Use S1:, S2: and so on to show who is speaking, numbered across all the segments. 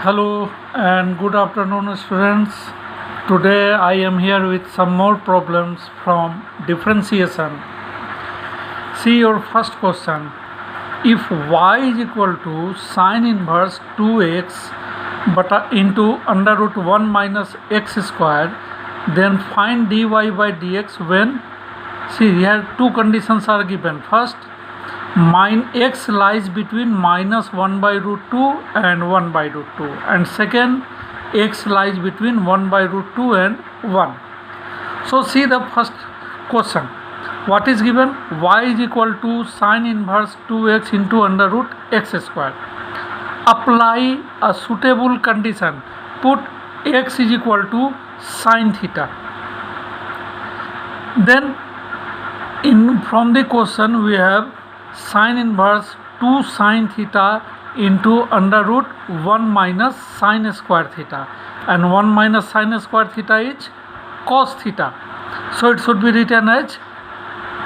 S1: Hello and good afternoon, students. Today I am here with some more problems from differentiation. See your first question. If y is equal to sine inverse 2x but into under root 1 minus x square, then find dy by dx when, see here two conditions are given. First, x lies between minus 1 by root 2 and 1 by root 2, and second, x lies between 1 by root 2 and 1. So see the first question. What is given? Y is equal to sine inverse 2x into under root x square. Apply a suitable condition. Put x is equal to sine theta. Then from the question we have sine inverse 2 sine theta into under root 1 minus sine square theta, and 1 minus sine square theta is cos theta. So it should be written as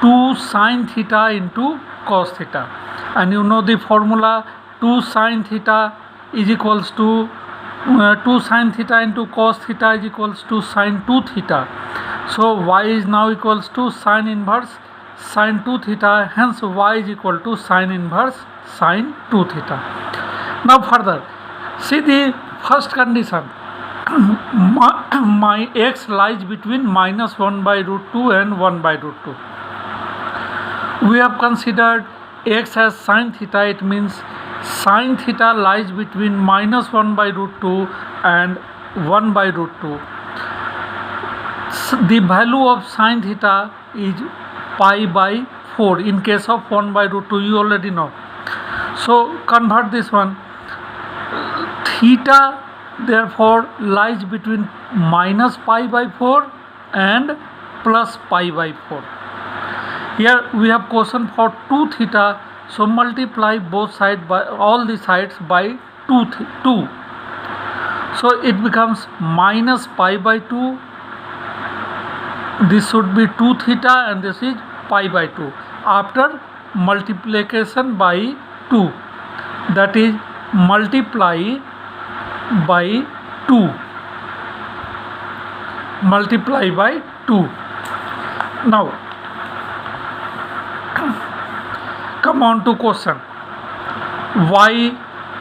S1: 2 sine theta into cos theta, and you know the formula, 2 sine theta is equals to 2 sine theta into cos theta is equals to sine 2 theta. So y is now equals to sine inverse sine 2 theta, hence y is equal to sine inverse sine 2 theta. Now further, see the first condition. My x lies between minus 1 by root 2 and 1 by root 2. We have considered x as sine theta. It means sine theta lies between minus 1 by root 2 and 1 by root 2. The value of sine theta is pi by 4. In case of 1 by root 2, you already know. So convert this one. Theta therefore lies between minus pi by 4 and plus pi by 4. Here we have question for 2 theta, so multiply both sides by all the sides by 2. So it becomes minus pi by 2. This should be 2 theta and this is pi by 2 after multiplication by 2, that is multiply by 2. Now come on to question. Y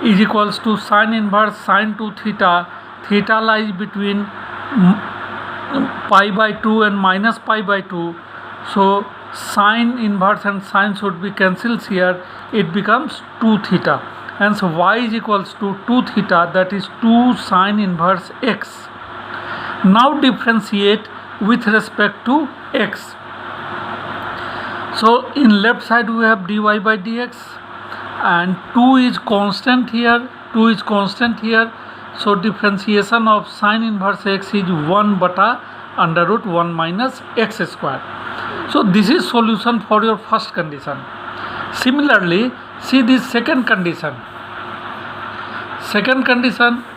S1: is equals to sine inverse sine 2 theta. Theta lies between pi by 2 and minus pi by 2. So sine inverse and sine should be cancelled here. It becomes 2 theta. Hence y is equals to 2 theta, that is 2 sine inverse x. Now differentiate with respect to x. So in left side we have dy by dx, and 2 is constant here. So differentiation of sine inverse x is 1 bata under root 1 minus x square. So this is solution for your first condition. Similarly, see this second condition.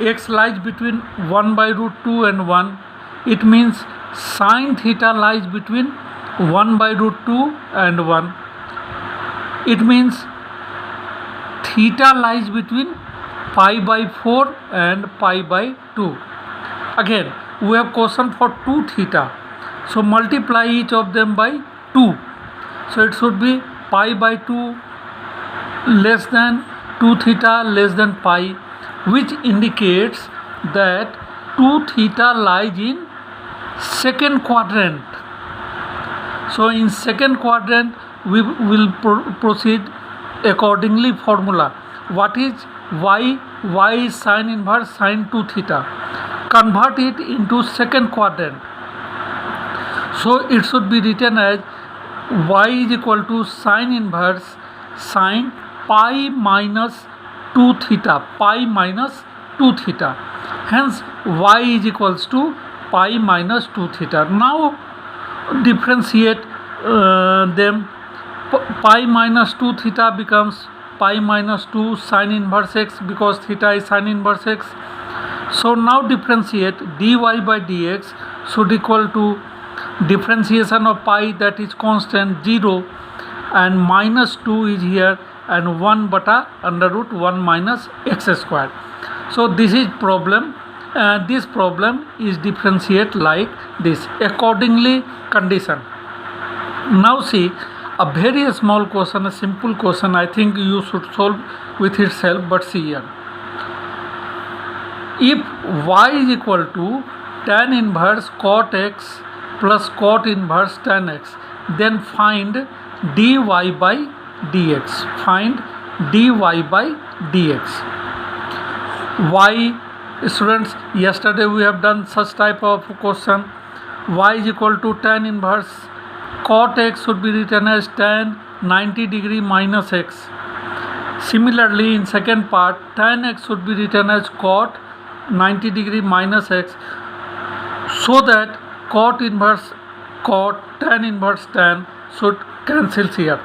S1: X lies between 1 by root 2 and 1. It means sine theta lies between 1 by root 2 and 1. It means theta lies between pi by 4 and pi by 2. Again, we have question for 2 theta. So multiply each of them by 2. So it should be pi by 2 less than 2 theta less than pi, which indicates that 2 theta lies in second quadrant. So in second quadrant we will proceed accordingly. Formula, what is y? Y is sine inverse sine 2 theta. Convert it into second quadrant. So it should be written as y is equal to sine inverse sine pi minus 2 theta. Hence y is equals to pi minus 2 theta. Now differentiate them. Pi minus 2 theta becomes pi minus 2 sine inverse x, because theta is sine inverse x. So now differentiate. Dy by dx should equal to differentiation of pi, that is constant, 0, and minus 2 is here, and 1 bata under root 1 minus x square. So this is problem. This problem is differentiate like this accordingly condition. Now see a very small question, a simple question. I think you should solve with itself. But see here, if y is equal to tan inverse cot x plus cot inverse tan x, then find dy by dx. Find dy by dx. Y, students, yesterday we have done such type of question. Y is equal to tan inverse cot x should be written as tan 90 degree minus x. Similarly, in second part, tan x should be written as cot 90 degree minus x, so that cot inverse cot tan inverse tan should cancel here.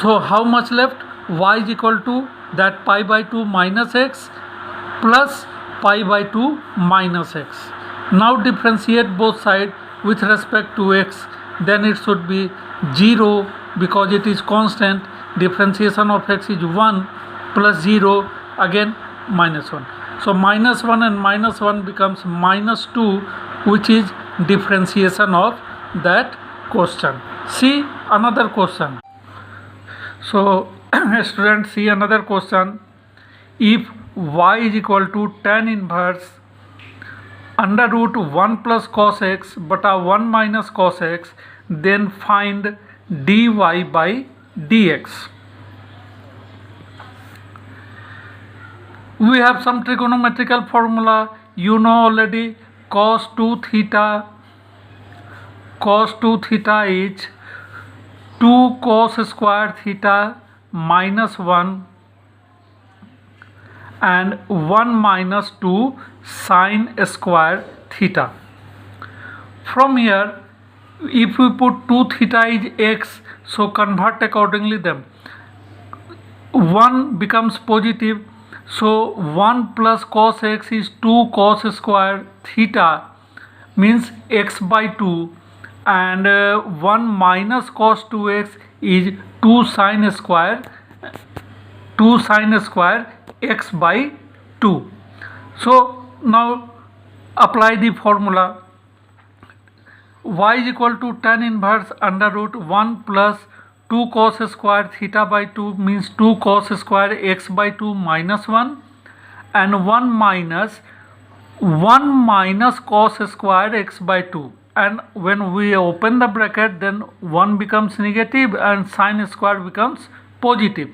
S1: So how much left? Y is equal to that pi by 2 minus x plus pi by 2 minus x. Now differentiate both sides with respect to x, then it should be 0 because it is constant. Differentiation of x is 1 plus 0 again minus 1. So minus 1 and minus 1 becomes minus 2, which is differentiation of that question. See another question. So students, see another question. If y is equal to tan inverse under root 1 plus cos x but 1 minus cos x, then find dy by dx. We have some trigonometrical formula, you know already. Cos 2 theta is 2 cos square theta minus 1 and 1 minus 2 sin square theta. From here, if we put 2 theta is x, so convert accordingly them. 1 becomes positive, so 1 plus cos x is 2 cos square theta, means x by 2, and 1 minus cos 2x is 2 sin square x by 2. So now apply the formula. Y is equal to tan inverse under root 1 plus 2 cos square theta by 2 means 2 cos square x by 2 minus 1, and 1 minus cos square x by 2, and when we open the bracket, then 1 becomes negative and sin square becomes positive.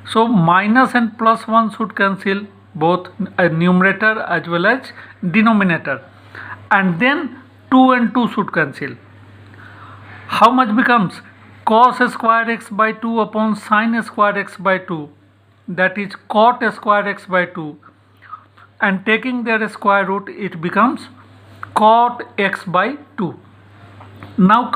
S1: So minus and plus 1 should cancel both numerator as well as denominator, and then 2 and 2 should cancel. How much becomes? Cos square x by 2 upon sin square x by 2, that is cot square x by 2, and taking their square root, it becomes cot x by 2. Now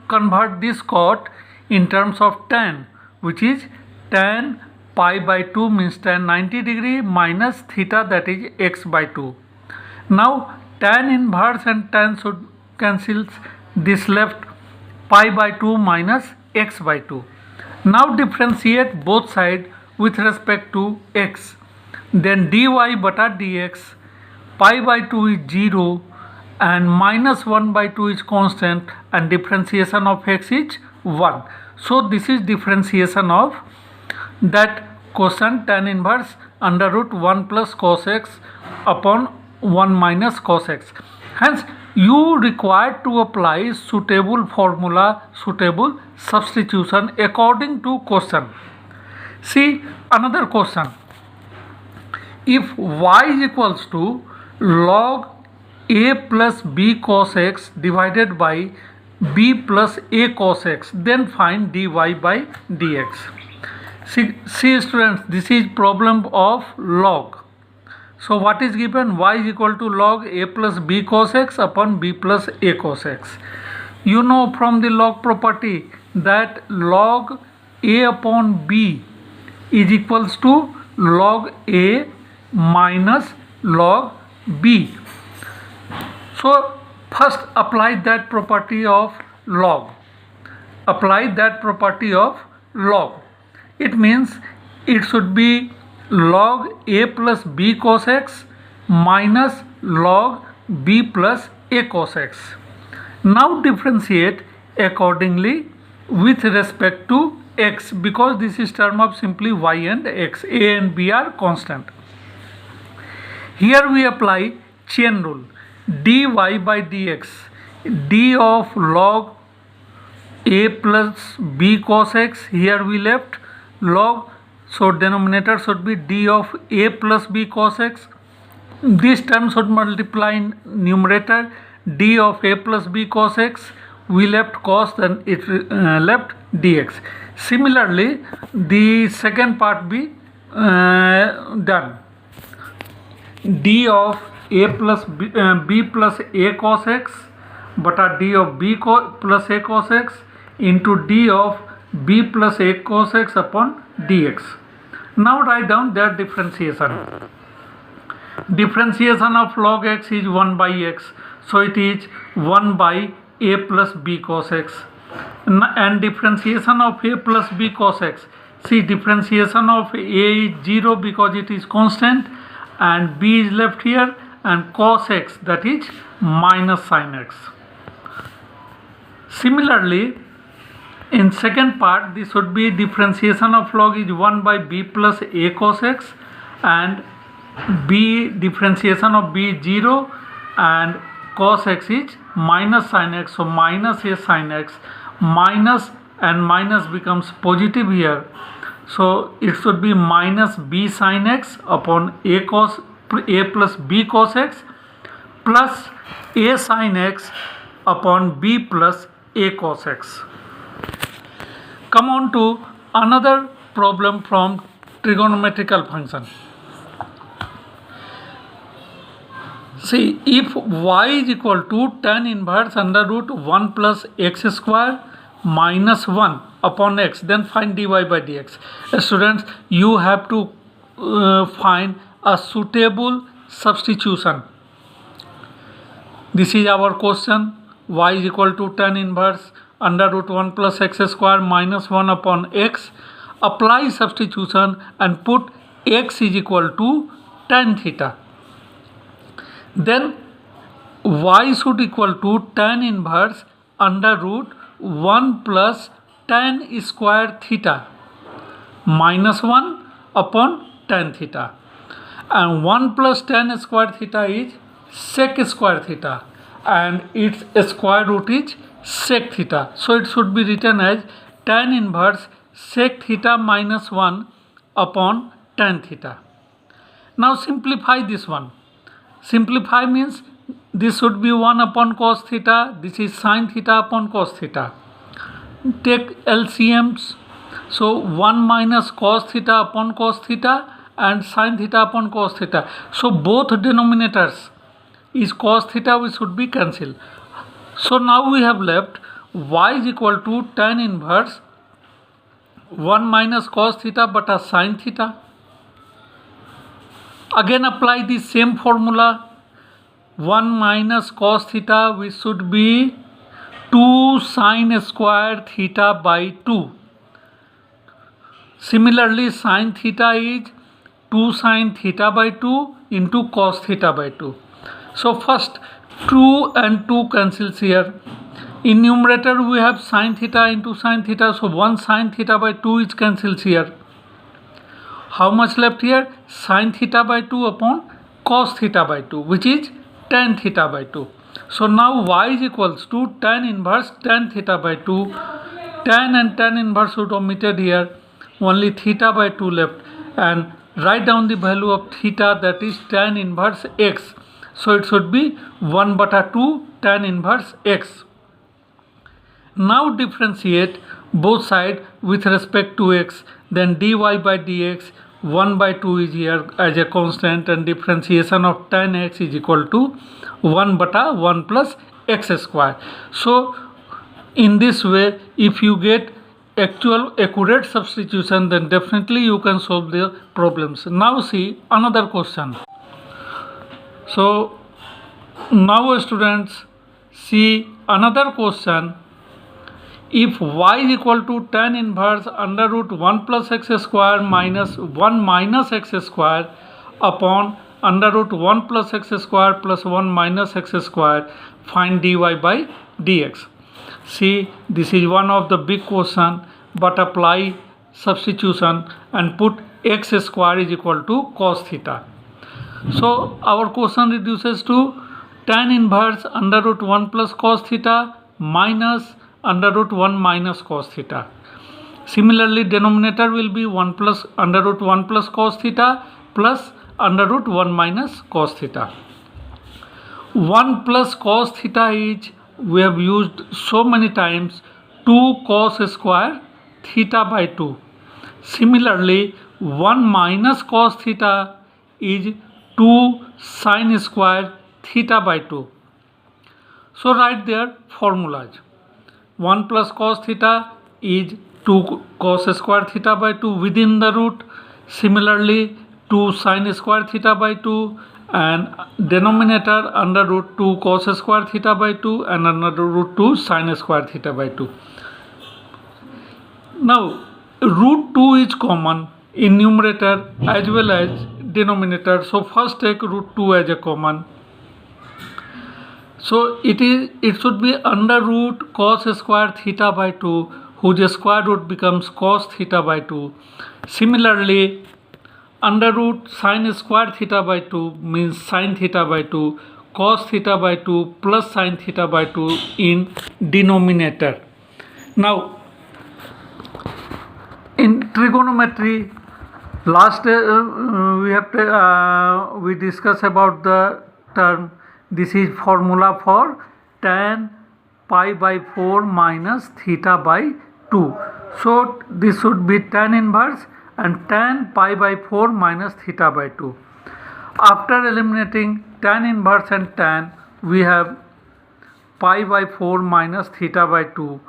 S1: convert this cot in terms of tan, which is tan pi by 2 means tan 90 degree minus theta, that is x by 2. Now tan inverse and tan should cancel, this left pi by 2 minus x by 2. Now differentiate both sides with respect to x, then dy bata dx. Pi by 2 is 0 and minus 1 by 2 is constant, and differentiation of x is 1. So this is differentiation of that question, tan inverse under root 1 plus cos x upon 1 minus cos x. Hence you required to apply suitable formula, suitable substitution according to question. See another question. If y is equals to log a plus b cos x divided by b plus a cos x, then find dy by dx. See students, this is problem of log. So what is given? Y is equal to log a plus b cos x upon b plus a cos x. You know from the log property that log a upon b is equals to log a minus log b. So first apply that property of log. Apply that property of log. It means it should be log a plus b cos x minus log b plus a cos x. Now differentiate accordingly with respect to x, because this is term of simply y and x. A and b are constant. Here we apply chain rule. dy by dx, d of log a plus b cos x, here we left log, so denominator should be d of a plus b cos x. This term should multiply in numerator, d of a plus b cos x, we left cos, then it left dx. Similarly, the second part be done. d of a plus b plus a cos x bata d of b plus a cos x into d of b plus a cos x upon dx. Now write down their differentiation. Differentiation of log x is 1 by x, so it is 1 by a plus b cos x. And differentiation of a plus b cos x, see, differentiation of a is 0 because it is constant, and b is left here, and cos x, that is minus sin x. Similarly, in second part, this would be differentiation of log is 1 by b plus a cos x, and b differentiation of b is 0 and cos x is minus sin x, so minus a sin x, minus and minus becomes positive here, so it should be minus b sin x upon a plus b cos x plus a sin x upon b plus a cos x. Come on to another problem from trigonometrical function. See, if y is equal to tan inverse under root 1 plus x square minus 1 upon x, then find dy by dx. Students, you have to find a suitable substitution. This is our question. Y is equal to tan inverse under root 1 plus x square minus 1 upon x. Apply substitution and put x is equal to tan theta. Then y should equal to tan inverse under root 1 plus tan square theta minus 1 upon tan theta, and 1 plus tan square theta is sec square theta, and its square root is sec theta, so it should be written as tan inverse sec theta minus 1 upon tan theta. Now simplify this one. Simplify means this should be 1 upon cos theta, this is sin theta upon cos theta. Take LCMs, so 1 minus cos theta upon cos theta and sin theta upon cos theta. So both denominators is cos theta, which should be cancelled. So now we have left y is equal to tan inverse 1 minus cos theta bata sin theta. Again apply the same formula, 1 minus cos theta, which should be 2 sin square theta by 2. Similarly, sin theta is 2 sin theta by 2 into cos theta by 2. So first 2 and 2 cancels here. In numerator we have sin theta into sin theta, so 1 sin theta by 2 is cancels here. How much left here? Sin theta by 2 upon cos theta by 2, which is tan theta by 2. So now y is equals to tan inverse tan theta by 2. Tan and tan inverse would omitted here. Only theta by 2 left. And write down the value of theta, that is tan inverse x. So it should be 1 bata 2 tan inverse x. Now differentiate both sides with respect to x. Then dy by dx, 1 by 2 is here as a constant, and differentiation of tan x is equal to 1 bata 1 plus x square. So in this way, if you get actual accurate substitution, then definitely you can solve the problems. Now see another question. So now students, see another question. if y is equal to tan inverse under root 1 plus x square minus 1 minus x square upon under root 1 plus x square plus 1 minus x square, find dy by dx. See, this is one of the big question, but apply substitution and put x square is equal to cos theta. So our question reduces to tan inverse under root 1 plus cos theta minus under root 1 minus cos theta. Similarly, denominator will be 1 plus under root 1 plus cos theta plus under root 1 minus cos theta. 1 plus cos theta is, we have used so many times, 2 cos square theta by 2. Similarly, 1 minus cos theta is 2 sin square theta by 2. So write their formulas. 1 plus cos theta is 2 cos square theta by 2 within the root. Similarly, 2 sin square theta by 2, and denominator under root 2 cos square theta by 2 and under root 2 sin square theta by 2. Now, root 2 is common in numerator as well as denominator. So first take root 2 as a common. So it should be under root cos square theta by 2, whose square root becomes cos theta by 2. Similarly, under root sin square theta by 2 means sin theta by 2, cos theta by 2 plus sin theta by 2 in denominator. Now, in trigonometry, last we discussed about the term. This is formula for tan pi by 4 minus theta by 2. So this should be tan inverse and tan pi by 4 minus theta by 2. After eliminating tan inverse and tan, we have pi by 4 minus theta by 2,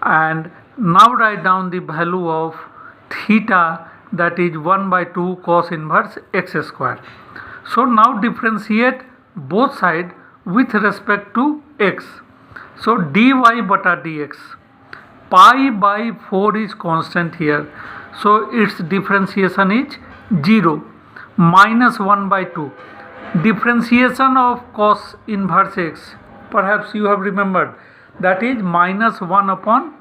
S1: and now write down the value of theta, that is 1 by 2 cos inverse x square. So now differentiate both sides with respect to x. So dy bata dx, pi by 4 is constant here, so its differentiation is 0, minus 1 by 2. Differentiation of cos inverse x, perhaps you have remembered, that is minus 1 upon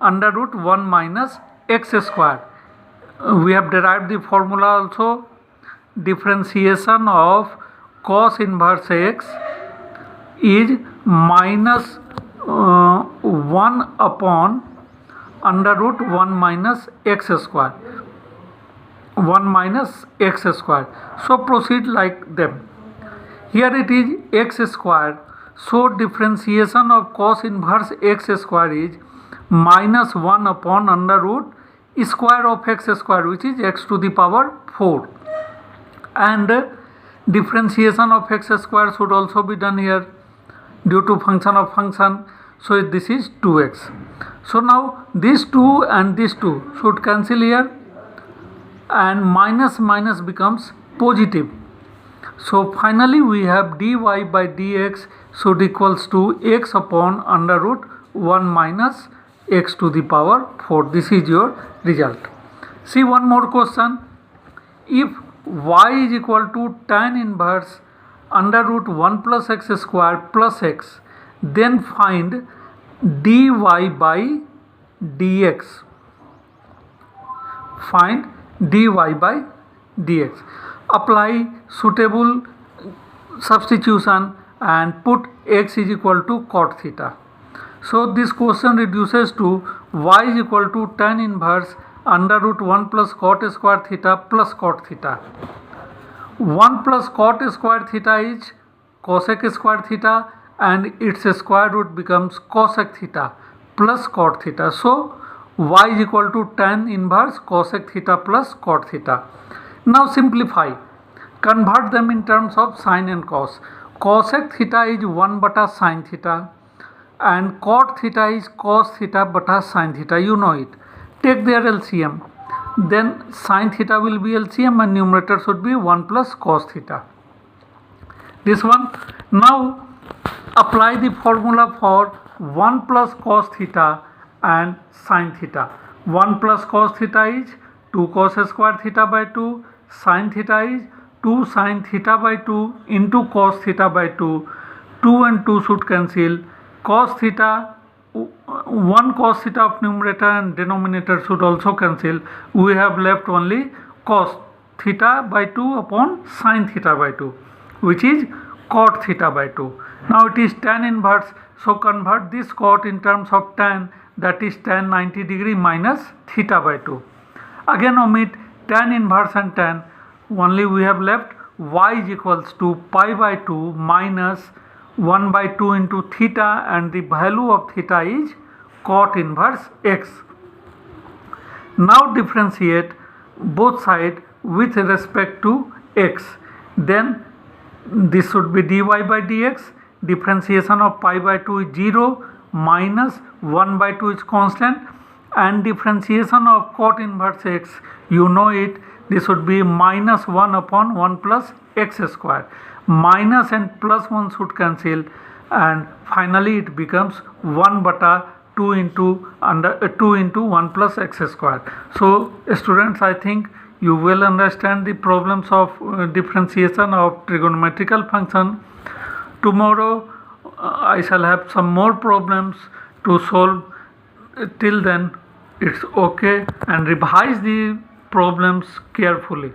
S1: under root 1 minus x square. We have derived the formula also. Differentiation of cos inverse x is minus 1 upon under root 1 minus x square, 1 minus x square. So proceed like them. Here it is x square, so differentiation of cos inverse x square is minus 1 upon under root square of x square, which is x to the power 4, and differentiation of x square should also be done here due to function of function, so this is 2x. So now this 2 and this 2 should cancel here, and minus minus becomes positive. So finally we have dy by dx should equals to x upon under root 1 minus x to the power 4. This is your result. See one more question. If y is equal to tan inverse under root 1 plus x square plus x, then find dy by dx. Find dy by dx. Apply suitable substitution and put x is equal to cot theta. So this question reduces to y is equal to tan inverse under root 1 plus cot square theta plus cot theta. 1 plus cot square theta is cosec square theta, and its square root becomes cosec theta plus cot theta. So y is equal to tan inverse cosec theta plus cot theta. Now simplify. Convert them in terms of sine and cos. Cosec theta is 1 bata sine theta, and cot theta is cos theta bata sine theta. You know it. Take their LCM. Then sine theta will be LCM and numerator should be 1 plus cos theta. This one. Now apply the formula for 1 plus cos theta and sine theta. 1 plus cos theta is 2 cos square theta by 2. Sine theta is 2 sine theta by 2 into cos theta by 2. 2 and 2 should cancel. Cos theta, 1 cos theta of numerator and denominator should also cancel. We have left only cos theta by 2 upon sine theta by 2, which is cot theta by 2. Now it is tan inverse, so convert this cot in terms of tan, that is tan 90 degree minus theta by 2. Again omit tan inverse and tan, only we have left y is equals to pi by 2 minus 1 by 2 into theta, and the value of theta is cot inverse x. Now differentiate both sides with respect to x. Then this should be dy by dx. Differentiation of pi by 2 is 0, minus 1 by 2 is constant, and differentiation of cot inverse x, you know it, this would be minus 1 upon 1 plus x square. Minus and plus 1 should cancel, and finally it becomes 1 bata 2 into 1 plus x square. So students, I think you will understand the problems of differentiation of trigonometrical function. Tomorrow I shall have some more problems to solve. Till then, it's okay, and revise the problems carefully.